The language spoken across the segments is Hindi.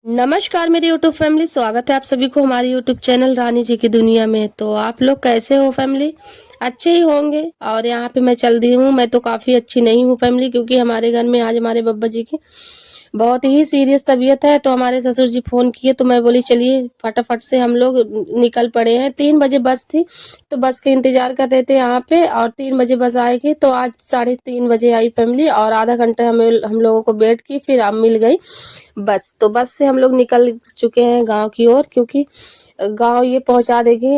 नमस्कार मेरी यूट्यूब फैमिली, स्वागत है आप सभी को हमारे यूट्यूब चैनल रानी जी की दुनिया में। तो आप लोग कैसे हो फैमिली? अच्छे ही होंगे। और यहाँ पे मैं चल दी हूँ, मैं तो काफ़ी अच्छी नहीं हूँ फैमिली, क्योंकि हमारे घर में आज हमारे बब्बा जी की बहुत ही सीरियस तबीयत है। तो हमारे ससुर जी फ़ोन किए तो मैं बोली चलिए फटाफट से हम लोग निकल पड़े हैं। 3 बजे बस थी, तो बस के इंतज़ार कर रहे थे यहाँ पे, और 3 बजे बस आएगी। तो आज 3:30 बजे आई फैमिली, और आधा घंटा हम लोगों को वेट की, फिर अब मिल गई बस। तो बस से हम लोग निकल चुके हैं गाँव की ओर, क्योंकि गाँव ये पहुँचा देगी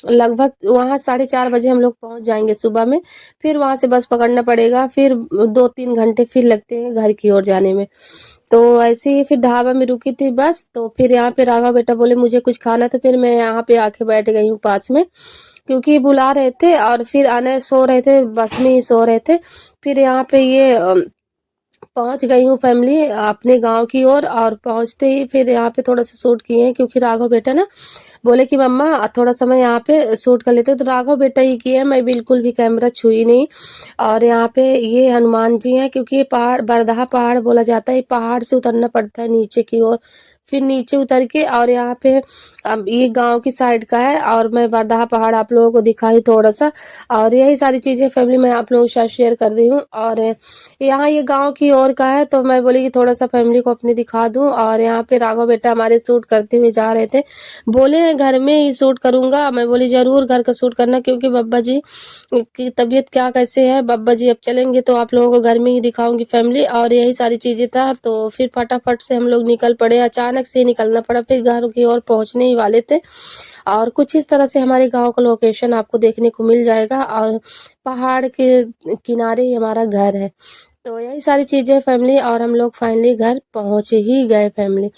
लगभग वहाँ 4:30 बजे हम लोग पहुँच जाएंगे सुबह में। फिर वहाँ से बस पकड़ना पड़ेगा, फिर 2-3 घंटे फिर लगते हैं घर की ओर जाने में। तो ऐसे ही फिर ढाबा में रुकी थी बस। तो फिर यहाँ पे राघव बेटा बोले मुझे कुछ खाना, तो फिर मैं यहाँ पे आके बैठ गई हूँ पास में, क्योंकि बुला रहे थे और फिर आने सो रहे थे, बस में ही सो रहे थे। फिर यहाँ पे ये पहुंच गई हूँ फैमिली अपने गांव की ओर, और पहुंचते ही फिर यहाँ पे थोड़ा सा शूट किए हैं, क्योंकि राघव बेटा ना बोले कि मम्मा थोड़ा समय यहाँ पे शूट कर लेते हैं। तो राघव बेटा ही किए हैं, मैं बिल्कुल भी कैमरा छुई नहीं। और यहाँ पे ये हनुमान जी हैं, क्योंकि ये पहाड़ बरदहा पहाड़ बोला जाता है। ये पहाड़ से उतरना पड़ता है नीचे की ओर, फिर नीचे उतर के, और यहाँ पे अब ये गांव की साइड का है, और मैं बरदहा पहाड़ आप लोगों को दिखाई थोड़ा सा। और यही सारी चीज़ें फैमिली मैं आप लोगों के साथ शेयर कर दी हूँ। और यहाँ ये गांव की ओर का है, तो मैं बोली कि थोड़ा सा फैमिली को अपनी दिखा दूं। और यहाँ पे राघव बेटा हमारे शूट करते हुए जा रहे थे, बोले घर में ही शूट करूंगा। मैं बोली जरूर घर का शूट करना, क्योंकि बब्बा जी की तबीयत क्या कैसे है, बब्बा जी अब चलेंगे तो आप लोगों को घर में ही दिखाऊंगी फैमिली। और यही सारी चीजें था। तो फिर फटाफट से हम लोग निकल पड़े, अचानक से ही निकलना पड़ा, फिर घर की ओर पहुंचने ही वाले थे। और कुछ इस तरह से हमारे गांव का लोकेशन आपको देखने को मिल जाएगा, और पहाड़ के किनारे ही हमारा घर है। तो यही सारी चीज़ें फैमिली, और हम लोग फाइनली घर पहुंच ही गए फैमिली।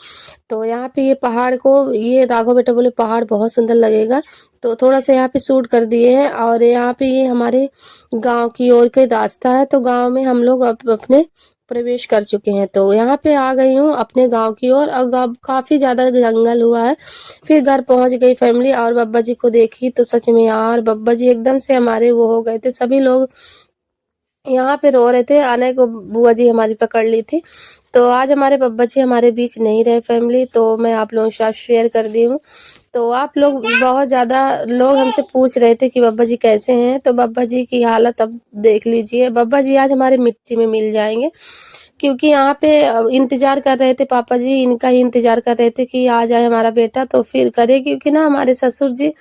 तो यहाँ पे ये पहाड़ को, ये राघव बेटा बोले पहाड़ बहुत सुंदर लगेगा, तो थोड़ा सा यहाँ पे शूट कर दिए हैं। और यहाँ पे ये हमारे गांव की ओर का रास्ता है, तो गांव में हम लोग अपने प्रवेश कर चुके हैं। तो यहाँ पे आ गई हूँ अपने गांव की ओर, और गाँव काफ़ी ज़्यादा जंगल हुआ है। फिर घर पहुंच गई फैमिली, और बब्बा जी को देखी तो सच में यार बब्बा जी एकदम से हमारे वो हो गए थे। सभी लोग यहाँ पे रो रहे थे, आने को बुआ जी हमारी पकड़ ली थी। तो आज हमारे बब्बा जी हमारे बीच नहीं रहे फैमिली, तो मैं आप लोगों के साथ शेयर कर दी हूँ। तो आप लोग बहुत ज़्यादा लोग हमसे पूछ रहे थे कि बब्बा जी कैसे हैं, तो बब्बा जी की हालत अब देख लीजिए। बब्बा जी आज हमारे मिट्टी में मिल जाएंगे, क्योंकि यहाँ पे इंतजार कर रहे थे पापा जी, इनका ही इंतजार कर रहे थे कि आ जाए हमारा बेटा तो फिर करे। क्योंकि ना हमारे ससुर जी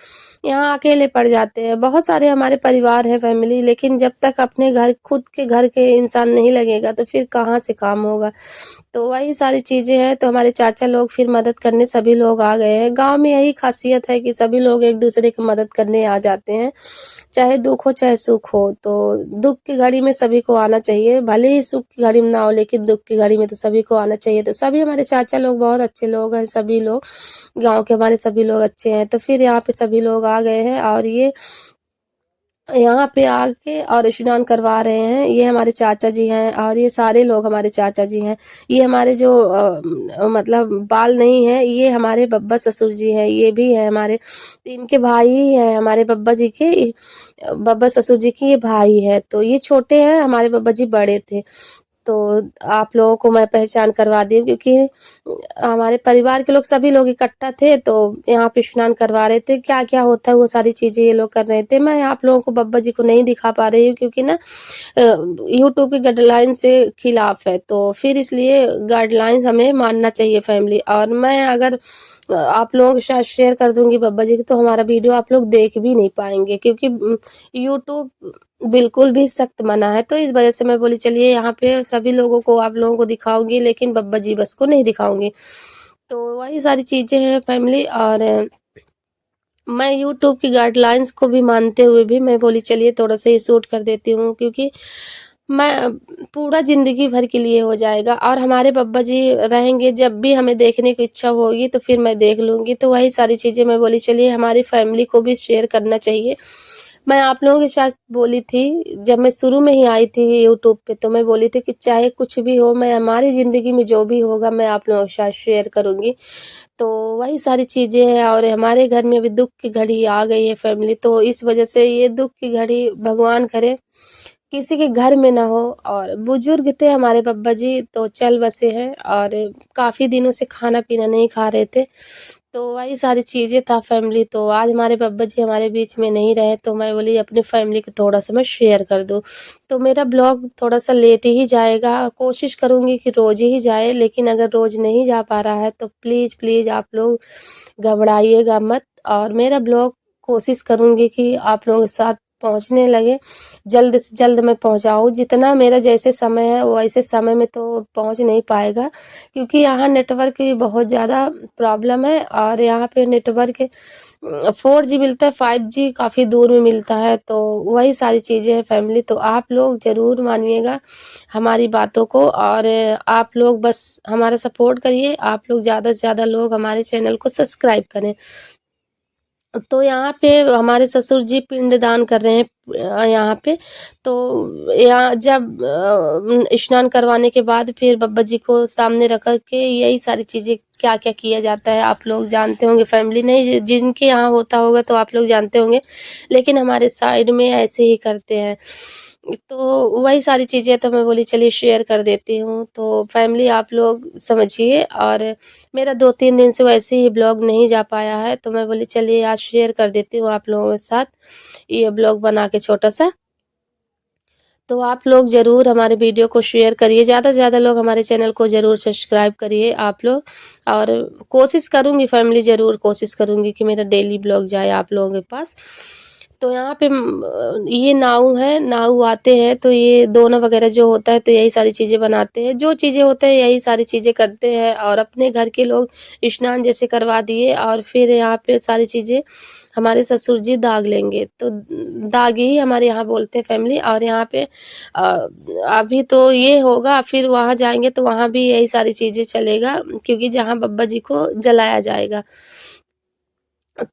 यहाँ अकेले पड़ जाते हैं। बहुत सारे हमारे परिवार है फैमिली, लेकिन जब तक अपने घर खुद के घर के इंसान नहीं लगेगा तो फिर कहाँ से काम होगा। तो वही सारी चीज़ें हैं। तो हमारे चाचा लोग फिर मदद करने सभी लोग आ गए हैं। गाँव में यही खासियत है कि सभी लोग एक दूसरे की मदद करने आ जाते हैं, चाहे दुख हो चाहे सुख हो। तो दुख की घड़ी में सभी को आना चाहिए, भले ही सुख की घड़ी में ना हो, लेकिन दुख की घड़ी में तो सभी को आना चाहिए। तो सभी हमारे चाचा लोग बहुत अच्छे लोग हैं, सभी लोग गाँव के हमारे सभी लोग अच्छे हैं। तो फिर यहाँ पे सभी लोग आ गए हैं, और ये यहाँ पे आके और स्नान करवा रहे हैं। ये हमारे चाचा जी हैं, और ये सारे लोग हमारे चाचा जी हैं। ये हमारे जो मतलब बाल नहीं है, ये हमारे बब्बा ससुर जी हैं, ये भी है हमारे। तो इनके भाई ही हैं हमारे बब्बा जी के, बब्बा ससुर जी की ये भाई है। तो ये छोटे हैं, हमारे बब्बा जी बड़े थे। तो आप लोगों को मैं पहचान करवा दी, क्योंकि हमारे परिवार के लोग सभी लोग इकट्ठा थे, तो यहाँ पे स्नान करवा रहे थे। क्या क्या होता है वो सारी चीज़ें ये लोग कर रहे थे। मैं आप लोगों को बब्बा जी को नहीं दिखा पा रही हूँ, क्योंकि ना यूट्यूब की गाइडलाइन से खिलाफ है, तो फिर इसलिए गाइडलाइंस हमें मानना चाहिए फैमिली। और मैं अगर आप लोगों के साथ शेयर कर दूंगी बब्बा जी की, तो हमारा वीडियो आप लोग देख भी नहीं पाएंगे, क्योंकि यूट्यूब बिल्कुल भी सख्त मना है। तो इस वजह से मैं बोली चलिए यहाँ पे सभी लोगों को आप लोगों को दिखाऊंगी, लेकिन बब्बा जी बस को नहीं दिखाऊंगी। तो वही सारी चीज़ें हैं फैमिली। और मैं यूट्यूब की गाइडलाइंस को भी मानते हुए भी मैं बोली चलिए थोड़ा सा ये शूट कर देती हूँ, क्योंकि मैं पूरा ज़िंदगी भर के लिए हो जाएगा। और हमारे बब्बा जी रहेंगे, जब भी हमें देखने की इच्छा होगी तो फिर मैं देख लूँगी। तो वही सारी चीज़ें मैं बोली चलिए हमारी फैमिली को भी शेयर करना चाहिए। मैं आप लोगों के साथ बोली थी, जब मैं शुरू में ही आई थी यूट्यूब पे, तो मैं बोली थी कि चाहे कुछ भी हो, मैं हमारी ज़िंदगी में जो भी होगा मैं आप लोगों के साथ शेयर करूँगी। तो वही सारी चीज़ें हैं। और हमारे घर में अभी दुख की घड़ी आ गई है फैमिली, तो इस वजह से ये दुख की घड़ी भगवान करे किसी के घर में ना हो। और बुजुर्ग थे हमारे बब्बा जी, तो चल बसे हैं और काफ़ी दिनों से खाना पीना नहीं खा रहे थे, तो वही सारी चीज़ें था फैमिली। तो आज हमारे बब्बा जी हमारे बीच में नहीं रहे, तो मैं बोली अपनी फैमिली को थोड़ा-सा मैं शेयर कर दूँ। तो मेरा ब्लॉग थोड़ा-सा लेट ही जाएगा, कोशिश करूँगी कि रोज़ ही जाए, लेकिन अगर रोज़ नहीं जा पा रहा है तो प्लीज़, प्लीज़ आप लोग घबराइएगा मत, और मेरा ब्लॉग कोशिश करूँगी कि आप लोगों के साथ पहुँचने लगे, जल्द से जल्द मैं पहुँचाऊँ। जितना मेरा जैसे समय है वैसे समय में तो पहुँच नहीं पाएगा, क्योंकि यहाँ नेटवर्क की बहुत ज़्यादा प्रॉब्लम है, और यहाँ पे नेटवर्क 4G मिलता है, 5G काफ़ी दूर में मिलता है, तो वही सारी चीज़ें हैं फैमिली। तो आप लोग ज़रूर मानिएगा हमारी बातों को, और आप लोग बस हमारा सपोर्ट करिए। आप लोग ज़्यादा से ज़्यादा लोग हमारे चैनल को सब्सक्राइब करें। तो यहाँ पे हमारे ससुर जी पिंडदान कर रहे हैं यहाँ पे। तो यहाँ जब स्नान करवाने के बाद फिर बब्बा जी को सामने रख के यही सारी चीज़ें क्या-क्या किया जाता है आप लोग जानते होंगे फैमिली। नहीं, जिनके यहाँ होता होगा तो आप लोग जानते होंगे, लेकिन हमारे साइड में ऐसे ही करते हैं। तो वही सारी चीज़ें तो मैं बोली चलिए शेयर कर देती हूँ। तो फैमिली आप लोग समझिए, और मेरा 2-3 दिन से वैसे ही ब्लॉग नहीं जा पाया है, तो मैं बोली चलिए आज शेयर कर देती हूँ आप लोगों के साथ, ये ब्लॉग बना के छोटा-सा। तो आप लोग ज़रूर हमारे वीडियो को शेयर करिए, ज़्यादा से ज़्यादा लोग हमारे चैनल को ज़रूर सब्सक्राइब करिए आप लोग। और कोशिश करूँगी फैमिली, ज़रूर कोशिश करूँगी कि मेरा डेली ब्लॉग जाए आप लोगों के पास। तो यहाँ पे ये नाऊ है, नाऊ आते हैं तो ये दोना वगैरह जो होता है तो यही सारी चीज़ें बनाते हैं। जो चीज़ें होते हैं यही सारी चीज़ें करते हैं, और अपने घर के लोग स्नान जैसे करवा दिए, और फिर यहाँ पे सारी चीज़ें हमारे ससुर जी दाग लेंगे। तो दागी ही हमारे यहाँ बोलते हैं फैमिली। और यहाँ पे अभी तो ये होगा, फिर वहाँ जाएँगे तो वहाँ भी यही सारी चीज़ें चलेगा, क्योंकि जहाँ बब्बा जी को जलाया जाएगा।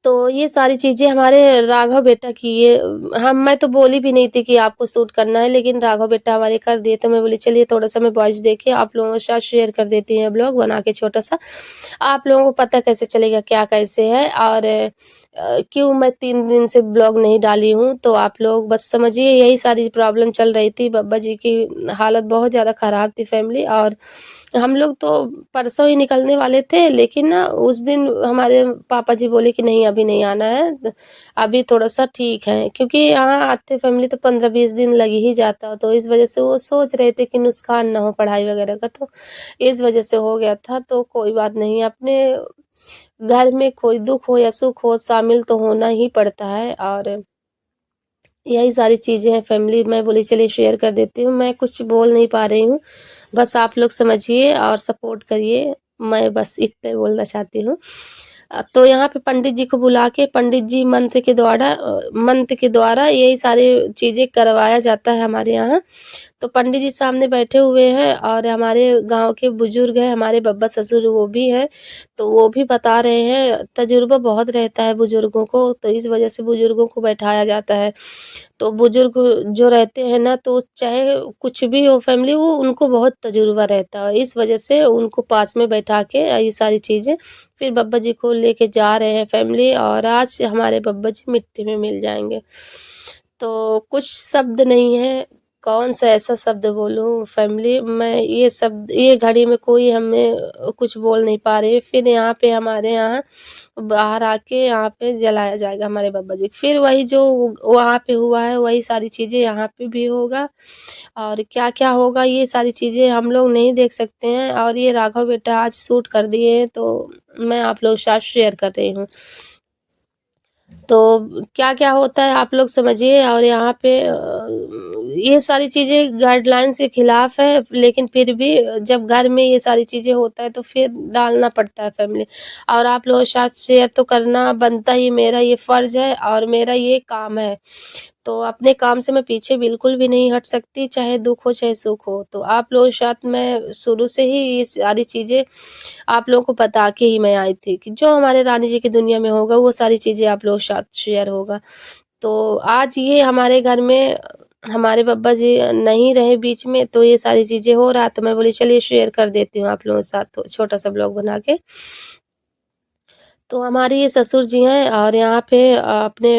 तो ये सारी चीज़ें हमारे राघव बेटा की ये मैं तो बोली भी नहीं थी कि आपको शूट करना है, लेकिन राघव बेटा हमारे कर दिए, तो मैं बोली चलिए थोड़ा-सा मैं वॉइस दे के आप लोगों के साथ शेयर कर देती हूँ ब्लॉग बना के छोटा-सा। आप लोगों को पता कैसे चलेगा क्या कैसे है, और क्यों मैं 3 दिन से ब्लॉग नहीं डाली हूँ, तो आप लोग बस समझिए यही सारी प्रॉब्लम चल रही थी। बब्बा जी की हालत बहुत ज़्यादा ख़राब थी फैमिली, और हम लोग तो परसों ही निकलने वाले थे, लेकिन ना उस दिन हमारे पापा जी बोले कि नहीं अभी नहीं आना है, अभी थोड़ा-सा ठीक है, क्योंकि यहाँ आते फैमिली तो 15-20 दिन लग ही जाता, तो इस वज़ह से वो सोच रहे थे कि नुकसान ना हो पढ़ाई वगैरह का, तो इस वज़ह से हो गया था। तो कोई बात नहीं, अपने घर में कोई दुःख हो या सुख हो, शामिल तो होना ही पड़ता है, और यही सारी चीज़ें हैं फैमिली। मैं बोली चलिए शेयर कर देती हूँ। मैं कुछ बोल नहीं पा रही हूँ, बस आप लोग समझिए और सपोर्ट करिए, मैं बस इतना बोलना चाहती हूँ। तो यहाँ पे पंडित जी को बुला के पंडित जी मंत्र के द्वारा यही सारी चीज़ें करवाया जाता है हमारे यहाँ। तो पंडित जी सामने बैठे हुए हैं, और हमारे गाँव के बुजुर्ग हैं, हमारे बब्बा ससुर वो भी हैं, तो वो भी बता रहे हैं। तजुर्बा बहुत रहता है बुजुर्गों को, तो इस वजह से बुजुर्गों को बैठाया जाता है। तो बुजुर्ग जो रहते हैं ना, तो चाहे कुछ भी हो फैमिली, वो उनको बहुत तजुर्बा रहता है, इस वजह से उनको पास में बैठा के ये सारी चीज़ें फिर बब्बा जी को लेके जा रहे हैं फैमिली, और आज हमारे बब्बा जी मिट्टी में मिल जाएँगे। तो कुछ शब्द नहीं है, कौन-सा ऐसा शब्द बोलूँ फैमिली, मैं ये घड़ी में कोई हमें कुछ बोल नहीं पा रही है। फिर यहाँ पे हमारे यहाँ बाहर आके यहाँ पे जलाया जाएगा हमारे बाबा जी। फिर वही जो वहाँ पे हुआ है वही सारी चीज़ें यहाँ पे भी होगा, और क्या-क्या होगा ये सारी चीज़ें हम लोग नहीं देख सकते हैं, और ये राघव बेटा आज शूट कर दिए हैं, तो मैं आप लोगों के साथ शेयर कर रही हूँ। तो क्या-क्या होता है आप लोग समझिए, और यहाँ पे ये सारी चीज़ें गाइडलाइंस के खिलाफ है, लेकिन फिर भी जब घर में ये सारी चीज़ें होता है तो फिर डालना पड़ता है फैमिली, और आप लोगों के साथ शेयर तो करना बनता ही, मेरा ये फ़र्ज़ है और मेरा ये काम है। तो अपने काम से मैं पीछे बिल्कुल भी नहीं हट सकती, चाहे दुःख हो चाहे सुख हो। तो आप लोगों के साथ मैं शुरू से ही ये सारी चीज़ें आप लोगों को बता के ही मैं आई थी कि जो हमारे रानी जी की दुनिया में होगा वो सारी चीज़ें आप लोगों के साथ शेयर होगा। तो आज ये हमारे घर में हमारे बब्बा जी नहीं रहे बीच में, तो ये सारी चीज़ें हो रहा, तो मैं बोली चलिए शेयर कर देती हूँ आप लोगों के साथ, तो छोटा-सा ब्लॉग बना के। तो हमारे ये ससुर जी हैं, और यहाँ पे अपने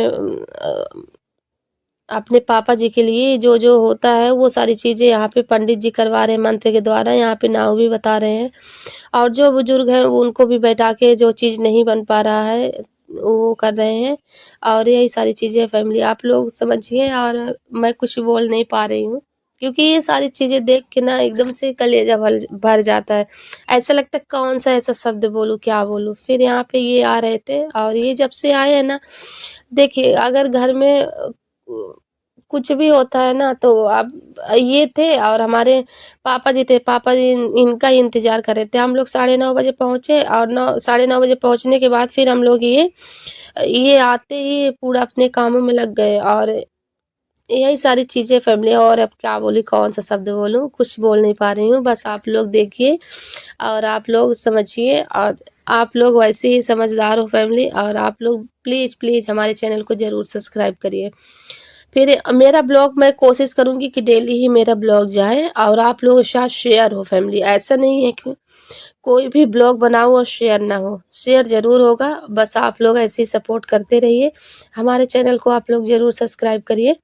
अपने पापा जी के लिए जो जो होता है वो सारी चीज़ें यहाँ पे पंडित जी करवा रहे हैं मंत्र के द्वारा, यहाँ पे नाव भी बता रहे हैं। और जो बुजुर्ग हैं उनको भी बैठा के जो चीज़ नहीं बन पा रहा है वो कर रहे हैं। और यही सारी चीज़ें फैमिली आप लोग समझिए, और मैं कुछ बोल नहीं पा रही हूँ क्योंकि ये सारी चीज़ें देख के ना एकदम से कलेजा भर भर जाता है। ऐसा लगता है कौन सा ऐसा शब्द बोलूँ, क्या बोलूँ। फिर यहाँ पे ये आ रहे थे, और ये जब से आए हैं ना, देखिए अगर घर में कुछ भी होता है ना तो अब ये थे और हमारे पापा जी थे, पापा जी इनका ही इंतज़ार कर रहे थे। हम लोग 9:30 बजे पहुँचे, और 9 बजे पहुँचने के बाद फिर हम लोग ये आते ही पूरा अपने कामों में लग गए। और यही सारी चीज़ें फैमिली, और अब क्या बोलूँ, कौन सा शब्द बोलूँ, कुछ बोल नहीं पा रही हूँ। बस आप लोग देखिए और आप लोग समझिए, और आप लोग वैसे ही समझदार हो फैमिली, और आप लोग प्लीज़ प्लीज़ हमारे चैनल को ज़रूर सब्सक्राइब करिए। फिर मेरा ब्लॉग मैं कोशिश करूँगी कि डेली ही मेरा ब्लॉग जाए और आप लोगों के साथ शेयर हो फैमिली। ऐसा नहीं है कि कोई भी ब्लॉग बनाओ और शेयर ना हो, शेयर ज़रूर होगा। बस आप लोग ऐसे ही सपोर्ट करते रहिए। हमारे चैनल को आप लोग ज़रूर सब्सक्राइब करिए।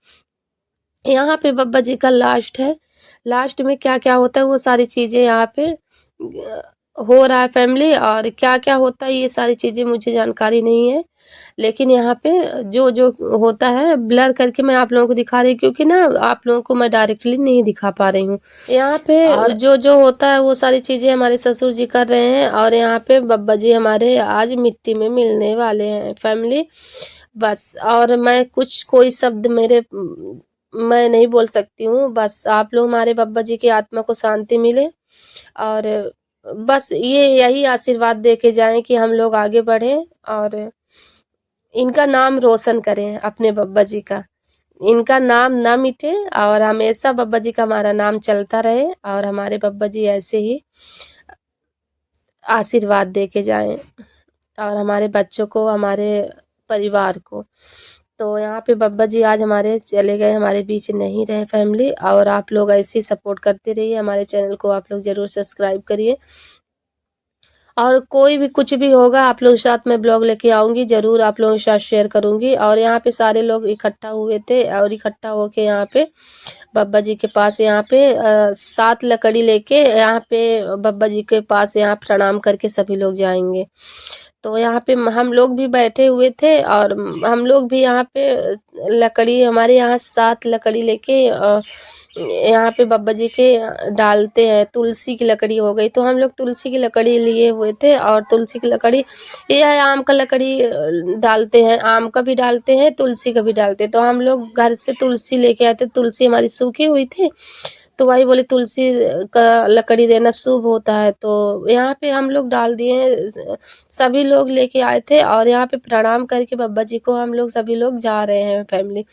यहाँ पे बब्बा जी का लास्ट है, लास्ट में क्या-क्या होता है वो सारी चीज़ें यहाँ पे हो रहा है फैमिली, और क्या-क्या होता है ये सारी चीज़ें मुझे जानकारी नहीं है। लेकिन यहाँ पे जो-जो होता है ब्लर करके मैं आप लोगों को दिखा रही हूँ, क्योंकि ना आप लोगों को मैं डायरेक्टली नहीं दिखा पा रही हूँ। यहाँ पे और जो-जो होता है वो सारी चीज़ें हमारे ससुर जी कर रहे हैं, और यहाँ पे बब्बा जी हमारे आज मिट्टी में मिलने वाले हैं फैमिली। बस, और मैं कुछ कोई शब्द मैं नहीं बोल सकती हूँ। बस आप लोग हमारे बब्बा जी की आत्मा को शांति मिले, और बस यही आशीर्वाद दे के जाएँ कि हम लोग आगे बढ़ें और इनका नाम रोशन करें, अपने बब्बा जी का। इनका नाम ना मिटे, और हमेशा बब्बा जी का हमारा नाम चलता रहे, और हमारे बब्बा जी ऐसे ही आशीर्वाद दे के जाएँ, और हमारे बच्चों को, हमारे परिवार को। तो यहाँ पे बब्बा जी आज हमारे चले गए, हमारे बीच नहीं रहे फैमिली। और आप लोग ऐसे ही सपोर्ट करते रहिए, हमारे चैनल को आप लोग ज़रूर सब्सक्राइब करिए। और कोई भी कुछ भी होगा आप लोगों के साथ मैं ब्लॉग लेके आऊँगी, ज़रूर आप लोगों के साथ शेयर करूँगी। और यहाँ पे सारे लोग इकट्ठा हुए थे, और इकट्ठा होके यहाँ पे बब्बा जी के पास यहाँ पे 7 लकड़ी लेके यहाँ पे बब्बा जी के पास यहाँ प्रणाम करके सभी लोग जाएंगे। तो यहाँ पे हम लोग भी बैठे हुए थे, और हम लोग भी यहाँ पे लकड़ी, हमारे यहाँ 7 लकड़ी लेके यहाँ पे बब्बा जी के डालते हैं। तुलसी की लकड़ी हो गई, तो हम लोग तुलसी की लकड़ी लिए हुए थे, और तुलसी की लकड़ी ये है, आम का लकड़ी डालते हैं, आम का भी डालते हैं, तुलसी का भी डालते हैं। तो हम लोग घर से तुलसी लेके आए थे, तुलसी हमारी सूखी हुई थी, तो वही बोले तुलसी का लकड़ी देना शुभ होता है। तो यहाँ पे हम लोग डाल दिए, सभी लोग लेके आए थे, और यहाँ पे प्रणाम करके बब्बा जी को हम लोग सभी लोग जा रहे हैं फैमिली।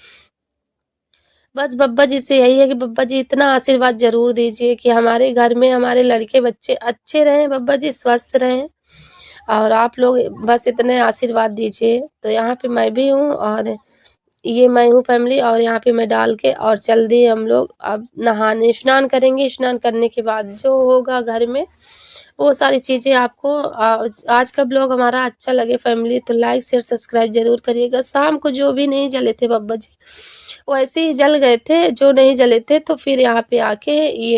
बस बब्बा जी से यही है कि बब्बा जी इतना आशीर्वाद ज़रूर दीजिए कि हमारे घर में हमारे लड़के बच्चे अच्छे रहें, बब्बा जी स्वस्थ रहें, और आप लोग बस इतने आशीर्वाद दीजिए। तो यहाँ पे मैं भी हूँ, और ये मैं हूँ फैमिली, और यहाँ पे मैं डाल के और चल दिए हम लोग अब नहाने, स्नान करेंगे। स्नान करने के बाद जो होगा घर में वो सारी चीज़ें आपको आज का ब्लॉग हमारा अच्छा लगे फैमिली तो लाइक शेयर सब्सक्राइब ज़रूर करिएगा। शाम को जो भी नहीं जले थे बब्बा जी, वो ऐसे ही जल गए थे, जो नहीं जले थे तो फिर यहाँ पे आके ये